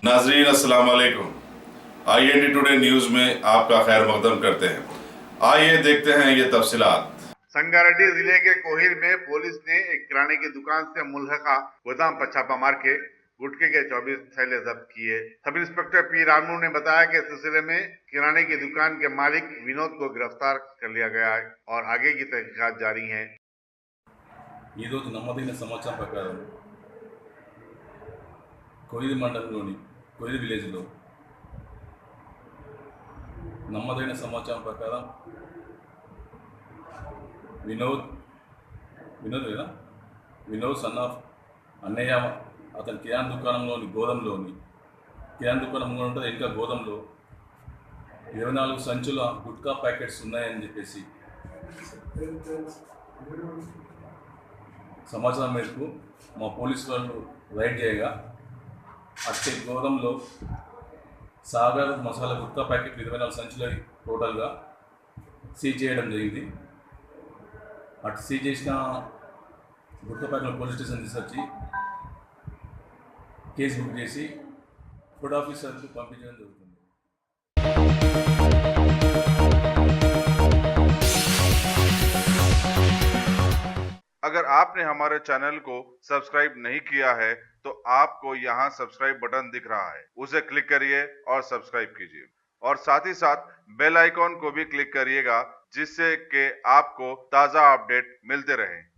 नाजरीन अस्सलाम वालेकुम। IND टुडे न्यूज में आपका खैर मकदम करते हैं। आइए देखते हैं ये तफसीलात। संगारेड्डी जिले के कोहिर में पुलिस ने एक किराने की दुकान से मुल्हका गोदाम पर छापा मार के गुटखे के 24 थैले जब्त किए। सब इंस्पेक्टर पी रामू ने बताया कि इस सिलसिले में किराने की दुकान के मालिक विनोद को गिरफ्तार कर लिया गया है और आगे की तहकीकात जारी है। ఈ రోజు నమ్మదైన సమాచారం ప్రకారం కోయిల్ మండలంలోని కోయిల్ విలేజ్లో నమ్మదైన సమాచారం ప్రకారం వినోద్ సన్ ఆఫ్ అన్నయ్య అతని కిరాణా దుకాణంలోని కిరాణా దుకాణంలో ఉంటుంది. ఇంకా గోదాంలో 24 సంచుల గుట్కా ప్యాకెట్స్ ఉన్నాయని చెప్పేసి సమాచారం మేరకు మా పోలీసు వాళ్ళు రైడ్ చేయగా అట్టి గోదాంలో సాగర్ మసాలా గుట్కా ప్యాకెట్లు 24 సంచులు టోటల్గా సీజ్ చేయడం జరిగింది. అటు సీజ్ చేసిన గుట్కా ప్యాకెట్ పోలీస్ స్టేషన్ తీసుకొచ్చి కేసు బుక్ చేసి ఫుడ్ ఆఫీసర్కు పంపించడం జరుగుతుంది. अगर आपने हमारे चैनल को सब्सक्राइब नहीं किया है तो आपको यहाँ सब्सक्राइब बटन दिख रहा है, उसे क्लिक करिए और सब्सक्राइब कीजिए और साथ ही साथ बेल आइकॉन को भी क्लिक करिएगा जिससे कि आपको ताज़ा अपडेट मिलते रहें।